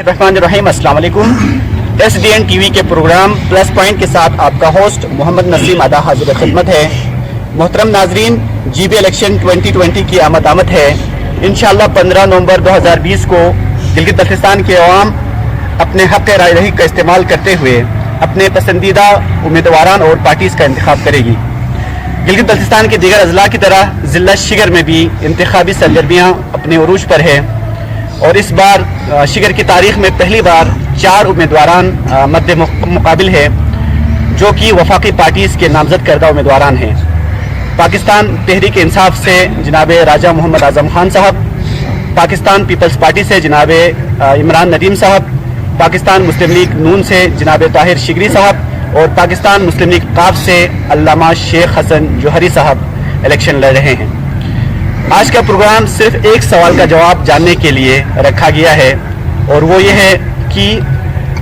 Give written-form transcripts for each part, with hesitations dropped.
बिस्मिल्लाहिर्रहमानिर्रहीम, अस्सलाम वालेकुम। SDN TV के प्रोग्राम प्लस पॉइंट के साथ आपका होस्ट मोहम्मद नसीम आदा हाजिर खिदमत है। मोहतरम नाजरीन, GB इलेक्शन 2020 की आमद है। इंशाअल्लाह 15 नवंबर 2020 को गिलगित बल्तिस्तान के अवाम अपने हक़ राय रही का इस्तेमाल करते हुए अपने पसंदीदा उम्मीदवारान और पार्टीज़ का इंतखाब करेगी। गिलगित बल्तिस्तान के दीगर अजला की तरह ज़िला शिगर में भी इंतखाबी सरगर्मियाँ अपने उरूज पर है और इस बार शिगर की तारीख में पहली बार 4 उम्मीदवारान मद्दे मुकाबिल है जो कि वफाकी पार्टीज़ के नामजद करदा उम्मीदवारान हैं। पाकिस्तान तहरीक इंसाफ से जनाब राजा मोहम्मद आज़म खान साहब, पाकिस्तान पीपल्स पार्टी से जनाब इमरान नदीम साहब, पाकिस्तान मुस्लिम लीग नून से जनाब ताहिर शिगरी साहब और पाकिस्तान मुस्लिम लीग काफ से अल्लामा शेख हसन जोहरी साहब इलेक्शन लड़ रहे हैं। आज का प्रोग्राम सिर्फ एक सवाल का जवाब जानने के लिए रखा गया है और वो ये है कि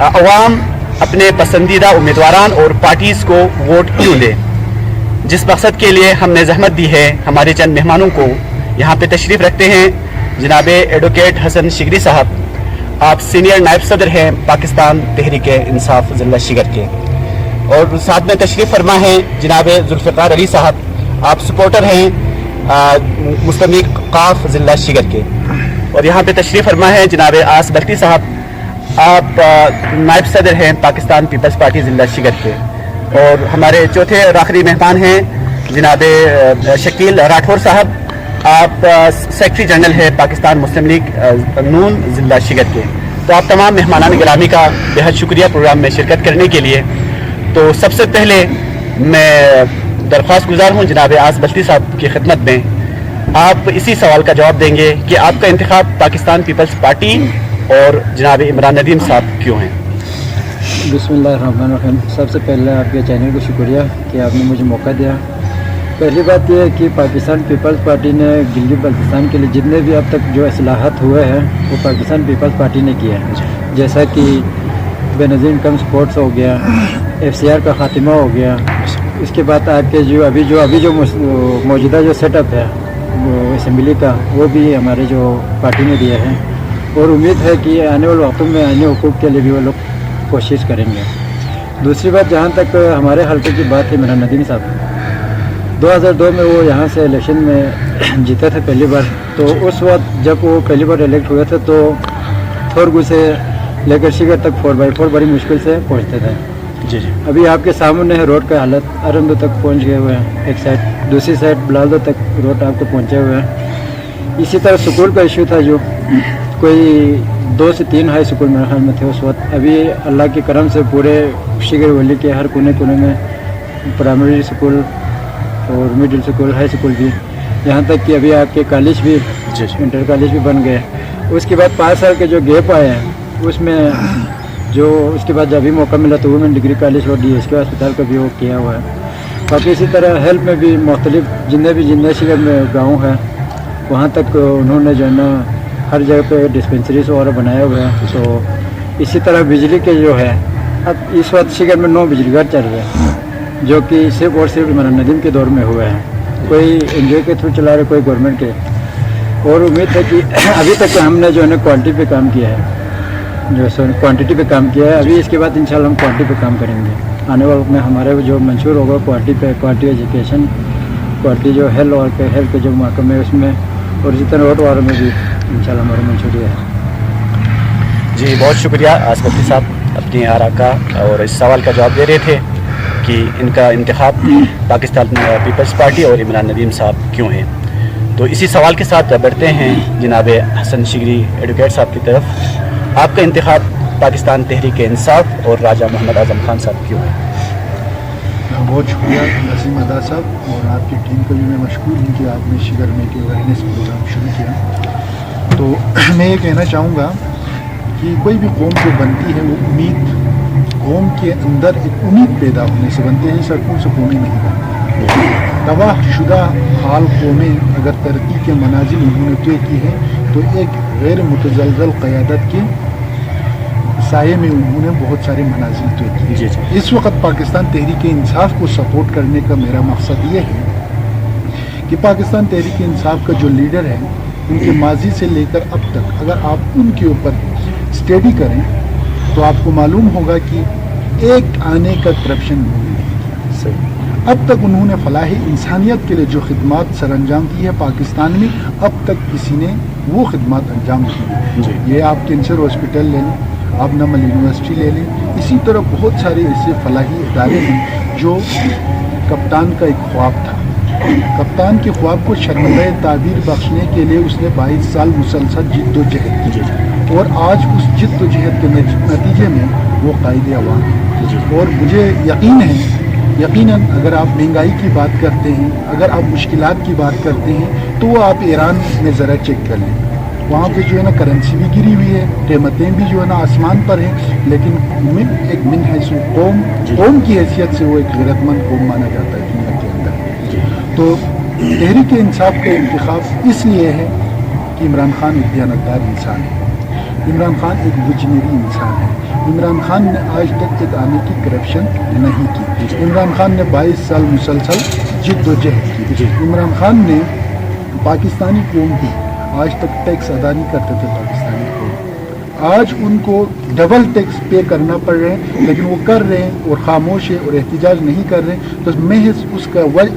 अवाम अपने पसंदीदा उम्मीदवारान और पार्टीज़ को वोट क्यों दे। जिस मकसद के लिए हमने जहमत दी है, हमारे चंद मेहमानों को यहाँ पे तशरीफ़ रखते हैं जनाब एडवोकेट हसन शिगरी साहब। आप सीनियर नायब सदर हैं पाकिस्तान तहरीक इंसाफ ज़िला शिगर के, और साथ में तशरीफ़ फरमा है जनाब जुल्फ़िकार अली साहब। आप सपोर्टर हैं मुस्लिम लीग काफ ज़िला शिगर के, और यहाँ पे तशरीफ़ फरमा है जनाब आस बख्ती साहब। आप नायब सदर हैं पाकिस्तान पीपल्स पार्टी ज़िला शिगर के, और हमारे चौथे और आखिरी मेहमान हैं जनाब शकील राठौर साहब। आप सेक्रेटरी जनरल है पाकिस्तान मुस्लिम लीग नून ज़िला शिगर के। तो आप तमाम मेहमानान गिरामी का बेहद शुक्रिया प्रोग्राम में शिरकत करने के लिए। तो सबसे पहले मैं दरख्वास्त गुजार हूँ जनाब आस बख्ती साहब की खिदमत में, आप इसी सवाल का जवाब देंगे कि आपका इंतखाब पाकिस्तान पीपल्स पार्टी और जनाब इमरान नदीम साहब क्यों हैं। बिस्मिल्लाहिर्रहमानिर्रहीम। सबसे पहले आपके चैनल को शुक्रिया कि आपने मुझे मौका दिया। पहली बात यह है कि पाकिस्तान पीपल्स पार्टी ने गिलगित बल्तिस्तान के लिए जितने भी अब तक जो इस्लाहात हुए हैं वो पाकिस्तान पीपल्स पार्टी ने किया है। जैसा कि बेनज़ीर इनकम स्पोर्ट्स हो गया, FCR का ख़ात्मा हो गया, इसके बाद आपके जो अभी जो मौजूदा जो सेटअप है वो असम्बली का, वो भी हमारे जो पार्टी ने दिया है, और उम्मीद है कि आने वाले वक्तों में आने हुकूक के लिए भी वो लोग कोशिश करेंगे। दूसरी बात, जहाँ तक हमारे हल्के की बात है, इमरान नदीम साहब 2002 में वो यहाँ से इलेक्शन में जीते थे पहली बार। तो उस वक्त जब वो पहली बार इलेक्ट हुए थे तो थोरगू से लेकर शिगर तक 4x4 बड़ी मुश्किल से पहुँचते थे। जी। अभी आपके सामने है रोड का हालत, अरंदो तक पहुँच गए हुए हैं एक साइड, दूसरी साइड बलालदो तक रोड आपके पहुँचे हुए हैं। इसी तरह स्कूल का इशू था, जो कोई 2 से 3 हाई स्कूल मेरे ख्याल में थे उस वक्त। अभी अल्लाह के करम से पूरे शिगर वली के हर कोने कोने में प्राइमरी स्कूल और मिडिल स्कूल, हाई स्कूल भी, यहाँ तक कि अभी आपके कॉलेज भी, इंटर कॉलेज भी बन गए। उसके बाद 5 साल के जो गैप आए हैं उसमें जो उसके बाद जब भी मौका मिला तो वुमेन डिग्री कॉलेज और DSK अस्पताल का भी वो किया हुआ है। बाकी इसी तरह हेल्थ में भी मुख्तलिफ जितने शिगर में गाँव है वहाँ तक उन्होंने जो है ना हर जगह पे डिस्पेंसरीज वगैरह बनाए हुए हैं। तो इसी तरह बिजली के जो है, अब इस वक्त शिगर में 9 बिजली घर चल रहे हैं जो कि सिर्फ और सिर्फ इमरान नदीम के दौर में हुए हैं। कोई NGO के थ्रू चला रहे, कोई गवर्नमेंट के। और उम्मीद है कि अभी तक हमने जो है ना क्वालिटी पे काम किया है, जो क्वांटिटी पे काम किया है। अभी इसके बाद इंशाल्लाह हम क्वालिटी पे काम करेंगे। आने वाले वक्त में हमारे जो मंशूर होगा क्वालिटी पे, क्वालिटी एजुकेशन, क्वालिटी जो हेल्थ के जो महकमे है उसमें, और इसी तरह रोड वालों में भी इंशाल्लाह हमारा मंशूर है। जी, बहुत शुक्रिया आसबख्ती साहब अपनी आरा का, और इस सवाल का जवाब दे रहे थे कि इनका इंतखाब पाकिस्तान पीपल्स पार्टी और इमरान नदीम साहब क्यों है। तो इसी सवाल के साथ बढ़ते हैं जनाब हसन शिगरी एडवोकेट साहब की तरफ। आपका इंतखाब पाकिस्तान तहरीक इंसाफ और राजा मोहम्मद आज़म खान साहब क्यों है। बहुत शुक्रिया नसीम अदा साहब, और आपकी टीम को भी मैं मशकूर हूँ कि आपने शिगर में के अवेयरनेस प्रोग्राम शुरू किया। तो मैं ये कहना चाहूँगा कि कोई भी कौम जो बनती है वो उम्मीद, कौम के अंदर एक उम्मीद पैदा होने से बनते हैं। सड़कों से कौमें नहीं बनती। तबाह शुदा हाल कौमें अगर तरक्की के मनाजिल उन्होंने तय की है तो एक गैर मुतज़लज़ल क़यादत के साये में उन्होंने बहुत सारे मनाजिल तय किए। इस वक्त पाकिस्तान तहरीक इंसाफ को सपोर्ट करने का मेरा मकसद ये है कि पाकिस्तान तहरीक इंसाफ का जो लीडर है, उनके माजी से लेकर अब तक अगर आप उनके ऊपर स्टडी करें तो आपको मालूम होगा कि एक आने का करप्शन उन्होंने नहीं किया। अब तक उन्होंने फलाह इंसानियत के लिए जो खिदमत सर अंजाम की है पाकिस्तान में, अब तक किसी ने वो खिदमत अंजाम की है। ये आप कैंसर हॉस्पिटल ले लें, आप नमल यूनिवर्सिटी ले लें, इसी तरह बहुत सारे ऐसे फलाही इदारे हैं जो कप्तान का एक ख्वाब था। कप्तान के ख्वाब को शर्मंदा ताबीर बख्शने के लिए उसने 22 साल मुसलसल जिद्दोजहद की और आज उस जिद्दोजहद के नतीजे में वो कायदे अवाम है। और मुझे यकीनन अगर आप महंगाई की बात करते हैं, अगर आप मुश्किलात की बात करते हैं, तो आप ईरान में ज़रा चेक कर लें, वहाँ पे जो है ना करेंसी भी गिरी हुई है, कीमतें भी जो है ना आसमान पर हैं, लेकिन एक मिन है सो कौम की हैसियत से वो एक गैरतमंद कौम माना जाता है दुनिया के अंदर। तो तहरीक इंसाफ का इंतखाब इसलिए है कि इमरान खान एक दयानतदार इंसान है, इमरान खान एक विजनरी इंसान है। इमरान खान ने आज तक एक आने की करप्शन नहीं की। इमरान खान ने 22 साल मुसलसल जिद्दोजहद की। इमरान खान ने पाकिस्तानी कौम को आज तक टैक्स अदा नहीं करते थे पाकिस्तानी कौम, आज उनको डबल टैक्स पे करना पड़ रहे हैं, लेकिन वो कर रहे हैं और खामोश है और एहतिजाज नहीं कर रहे हैं। तो महज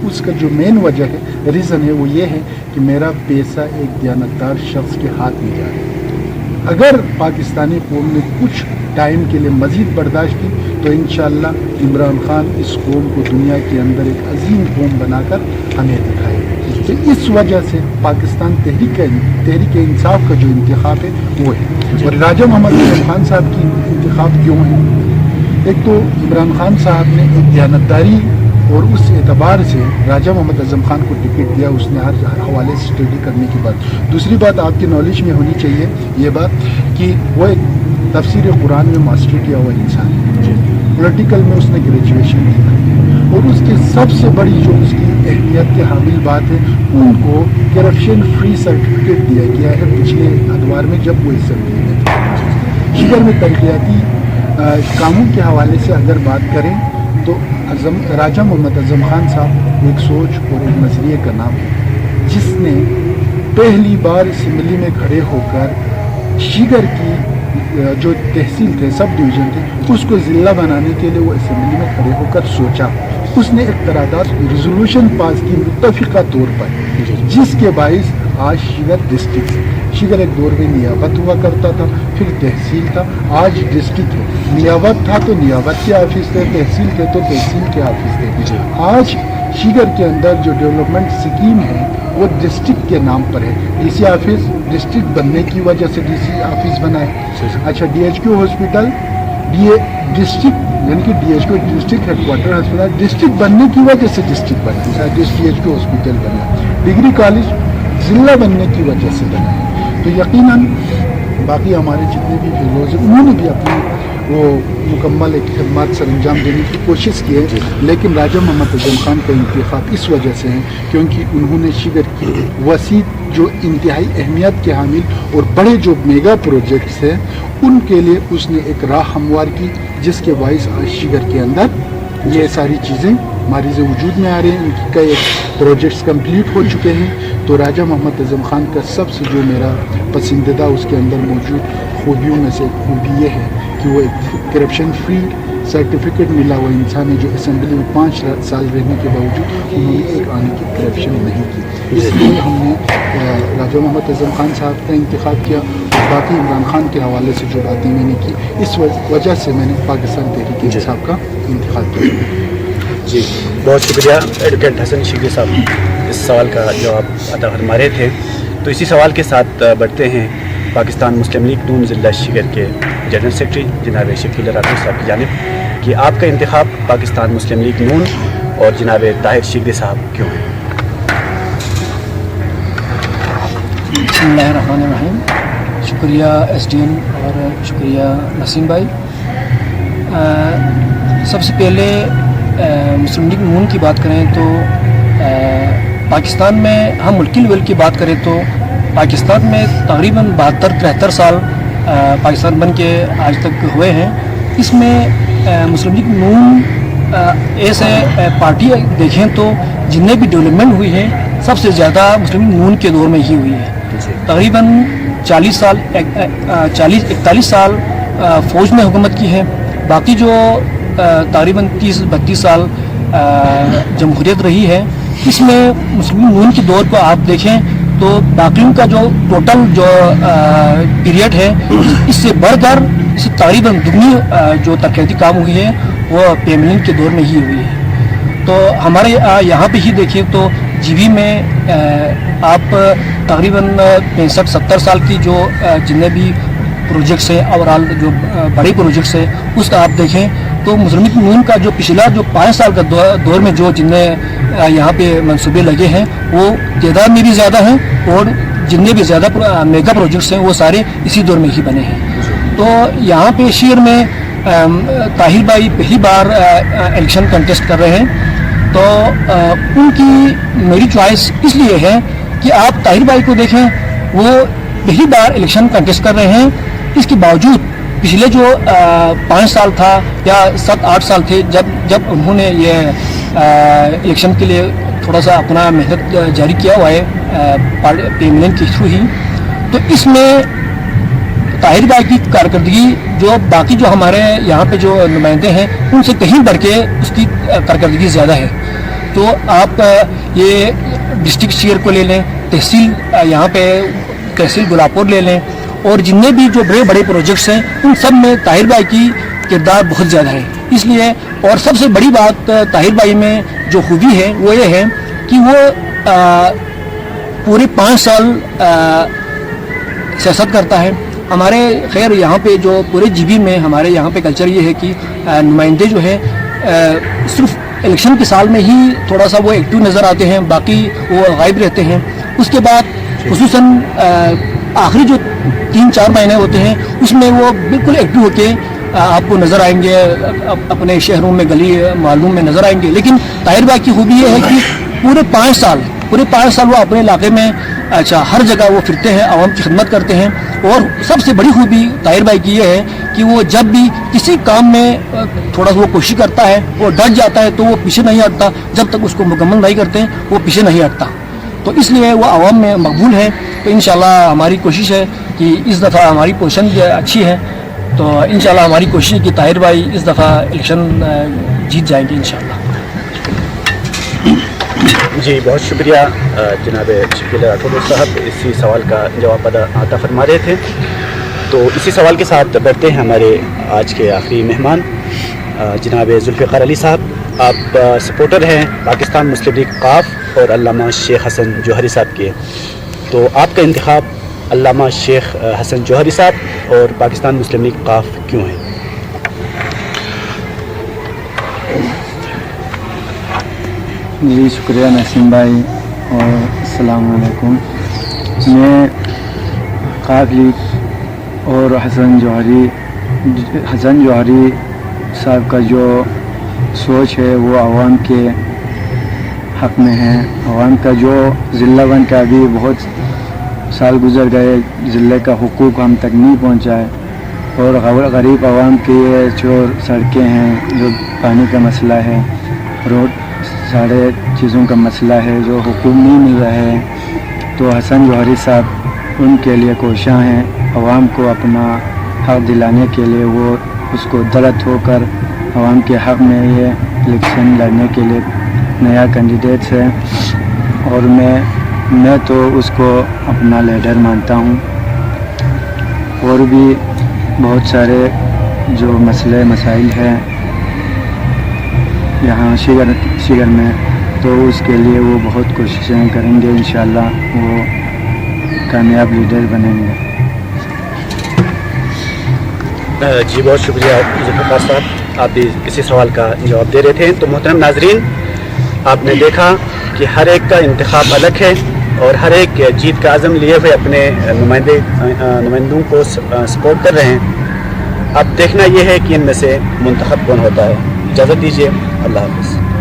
उसका जो मेन वजह है, रीज़न है, वो ये है कि मेरा पैसा एक दयानतदार शख्स के हाथ में जा रहा है। अगर पाकिस्तानी कौम ने कुछ टाइम के लिए मज़ीद बर्दाश्त की तो इंशाअल्लाह इमरान खान इस कौम को दुनिया के अंदर एक अजीम कौम बनाकर हमें दिखाएगा। तो इस वजह से पाकिस्तान तहरीक इंसाफ का जो इंतखाब है वो है। और राजा मोहम्मद अज़म खान साहब की इंतखाब क्यों है? एक तो इमरान खान साहब ने एक दयानतदारी और उस एतबार से राजा मोहम्मद अज़म खान को टिकट दिया, उसने हर हवाले से स्टडी करने की बात। दूसरी बात आपकी नॉलेज में होनी चाहिए ये बात कि वो एक तफसीर कुरान में मास्टरी किया हुआ इंसान है, पॉलिटिकल में उसने ग्रेजुएशन किया और उसकी सबसे बड़ी जो उसकी अहमियत की हामिल बात है, उनको करप्शन फ्री सर्टिफिकेट दिया गया है पिछले अदवार में जब वो असेंबली में थे। शिगर में तरक्याती कामों के हवाले से अगर बात करें तो राजा मोहम्मद अज़म खान साहब एक सोच और एक नज़रिए का नाम है, जिसने पहली बार असेंबली में खड़े होकर शिगर की जो तहसील थे, सब डिवीज़न थे, उसको ज़िला बनाने के लिए वो असेंबली में खड़े होकर सोचा। उसने एक करारदाद रेजोल्यूशन पास की मुत्तफ़िक़ा तौर पर, जिसके बाइस आज शिगर डिस्ट्रिक्ट, शिगर एक दौर में नियाबत हुआ करता था, फिर तहसील था, आज डिस्ट्रिक्ट है। नियाबत था तो नियाबत के ऑफिस थे, तहसील थे तो तहसील के ऑफिस थे। आज शिगर के अंदर जो डेवलपमेंट स्कीम है वो डिस्ट्रिक्ट के नाम पर है। डीसी ऑफिस डिस्ट्रिक्ट बनने की वजह से डीसी ऑफिस बना है। अच्छा, DHQ हॉस्पिटल डिस्ट्रिक्ट यानी कि DHQ district headquarter hospital district बनने की वजह से डिस्ट्रिक्ट बना, DHQ हॉस्पिटल बना। डिग्री कॉलेज ज़िला बनने की वजह से बना है। तो यकीनन बाकी हमारे जितने भी फेलोज हैं उन्होंने भी अपनी वो मुकम्मल एक खिदमत सर अंजाम देने की कोशिश की है, लेकिन राजा मोहम्मद अज़म खान का इंतखाब इस वजह से है क्योंकि उन्होंने शिगर की वसी जो इंतहाई अहमियत के हामिल और बड़े जो मेगा प्रोजेक्ट्स हैं उनके लिए उसने एक राह हमवार की, जिसके बाइस आज शिगर के अंदर ये सारी चीज़ें मारिज़ वजूद में आ रही हैं। उनकी कई प्रोजेक्ट्स कंप्लीट हो चुके हैं। तो राजा मोहम्मद अज़म खान का सबसे जो मेरा पसंदीदा उसके अंदर मौजूद खूबियों में से खूबी ये है कि वो एक करप्शन फ्री सर्टिफिकेट मिला हुआ इंसान है, जो असेंबली में 5 साल रहने के बावजूद उन्होंने एक आने की करप्शन नहीं की। इसलिए हमने राजा मोहम्मद अज़म खान साहब का इंतखाब किया। बाकी इमरान खान के हवाले से जो बातें मैंने की, इस वजह से मैंने पाकिस्तान तहरीक इंसाफ का इंतखाब किया। जी, बहुत शुक्रिया एडवोकेट हसन शिकरी साहब इस सवाल का जवाब अता फरमा रहे थे। तो इसी सवाल के साथ बढ़ते हैं पाकिस्तान मुस्लिम लीग नून ज़िला शिगर के जनरल सेक्रेटरी जनाब शकील राठौर साहब की जानिब कि आपका इंतखाब पाकिस्तान मुस्लिम लीग नून और जनाब ताहिर शिकरी साहब क्यों है? बिस्मिल्लाहिर्रहमानिर्रहीम। शुक्रिया SDN और शुक्रिया नसीम भाई। सबसे पहले मुस्लिम लीग नून की बात करें तो पाकिस्तान में हम मुल्की लेवल की बात करें तो पाकिस्तान में तकरीबन 72-73 साल पाकिस्तान बन के आज तक हुए हैं। इसमें मुस्लिम लीग नून ऐसे पार्टी देखें तो जितने भी डेवलपमेंट हुई है सबसे ज़्यादा मुस्लिम लीग नून के दौर में ही हुई है। तकरीबन 41 साल फ़ौज में हुकूमत की है। बाकी जो तकरीबन 30-32 साल जमहूरियत रही है, इसमें मुस्लिम नून के दौर को आप देखें तो बाकियों का जो टोटल जो पीरियड है, इससे बढ़कर इससे तकरीबन दुगनी जो तरक्याती काम हुई है वो पेमलिन के दौर में ही हुई है। तो हमारे यहाँ पे ही देखें तो जीबी में आप तकरीबन 65-70 साल की जो जितने भी प्रोजेक्ट्स हैं, ओवरऑल जो बड़े प्रोजेक्ट्स हैं, उसका आप देखें तो मुस्लिम लीग नून का जो पिछला जो 5 साल का दौर में जो जितने यहाँ पे मंसूबे लगे हैं वो तादाद में भी ज़्यादा हैं, और जितने भी ज़्यादा मेगा प्रोजेक्ट्स हैं वो सारे इसी दौर में ही बने हैं। तो यहाँ पे शहर में ताहिर भाई पहली बार इलेक्शन कंटेस्ट कर रहे हैं, तो उनकी मेरी चॉइस इसलिए है कि आप ताहिर भाई को देखें, वो पहली बार इलेक्शन कंटेस्ट कर रहे हैं, इसके बावजूद पिछले जो 5 साल था या 7-8 साल थे जब उन्होंने ये इलेक्शन के लिए थोड़ा सा अपना मेहनत जारी किया हुआ है पेमलिन के थ्रू ही, तो इसमें ताहिर भाई की कारकर्दगी जो बाकी जो हमारे यहाँ पे जो नुमाइंदे हैं उनसे कहीं बढ़ के उसकी कारकर्दगी ज़्यादा है। तो आप ये डिस्ट्रिक्ट शेयर को ले लें, तहसील यहाँ पे तहसील गुलापुर ले लें, और जितने भी जो बड़े बड़े प्रोजेक्ट्स हैं उन सब में ताहिर भाई की किरदार बहुत ज़्यादा है। इसलिए और सबसे बड़ी बात ताहिर भाई में जो खूबी है वो ये है कि वो पूरे 5 साल सियासत करता है। हमारे खैर यहाँ पे जो पूरे जीबी में हमारे यहाँ पे कल्चर ये है कि नुमाइंदे जो है सिर्फ इलेक्शन के साल में ही थोड़ा सा वो एक्टिव नज़र आते हैं, बाकी वो गायब रहते हैं। उसके बाद खुसूसन आखिरी जो 3-4 महीने होते हैं उसमें वो बिल्कुल एक्टिव होके आपको नज़र आएंगे, अपने शहरों में गली मालूम में नज़र आएंगे। लेकिन ताहिर भाई की खूबी ये है कि पूरे 5 साल वो अपने इलाके में हर जगह वो फिरते हैं, आवाम की खिदमत करते हैं। और सबसे बड़ी खूबी ताहिर भाई की ये है कि वो जब भी किसी काम में थोड़ा सा वो कोशिश करता है, वो डट जाता है तो वो पीछे नहीं हटता, जब तक उसको मुकम्मल नहीं करते वो पीछे नहीं हटता। तो इसलिए वो आवाम में मकबूल है। तो इंशाल्लाह हमारी कोशिश है कि इस दफ़ा हमारी पोजीशन अच्छी है, तो इंशाल्लाह हमारी कोशिश है कि ताहिर भाई इस दफ़ा इलेक्शन जीत जाएंगे इंशाल्लाह। जी बहुत शुक्रिया जनाब शकील राठौर साहब, इसी सवाल का जवाब अता फरमा रहे थे। तो इसी सवाल के साथ बढ़ते हैं हमारे आज के आखिरी मेहमान जनाब जुल्फ़िकार अली साहब। आप सपोर्टर हैं पाकिस्तान मुस्लिम लीग काफ और अल्लामा शेख हसन जौहरी साहब के, तो आपका इंतखाब अल्लामा शेख हसन जौहरी साहब और पाकिस्तान मुस्लिम लीग काफ क्यों है? जी शुक्रिया नसीम भाई और अस्सलाम वालेकुम। मैं काफ लीग और हसन जौहरी साहब का जो सोच है वो आवाम के हक़ में है। आवाम का जो ज़िला बन का अभी बहुत साल गुजर गए, ज़िले का हुकूक हम तक नहीं पहुँचाए, और गरीब आवाम के जो सड़कें हैं, जो पानी का मसला है, रोड सारे चीज़ों का मसला है, जो हुकूक नहीं मिल रहा है, तो हसन जौहरी साहब उनके लिए कोशिश हैं। आवाम को अपना हक़ दिलाने के लिए वो उसको दरद होकर आवाम के हक़ में ये इलेक्शन लड़ने के लिए नया कैंडिडेट है, और मैं तो उसको अपना लीडर मानता हूँ। और भी बहुत सारे जो मसले मसाइल हैं यहाँ शिगर में, तो उसके लिए वो बहुत कोशिशें करेंगे, इंशाल्लाह वो कामयाब लीडर बनेंगे। जी बहुत शुक्रिया जुल्फ़िकार साहब, आप भी इसी सवाल का जवाब दे रहे थे। तो मोहतरम नाजरीन, आपने देखा कि हर एक का इंतखाब अलग है और हर एक जीत का आज़म लिए हुए अपने नुमाइंदों को सपोर्ट कर रहे हैं। अब देखना यह है कि इनमें से मुंतखब कौन होता है। इजाज़त दीजिए, अल्लाह हाफ़िज़।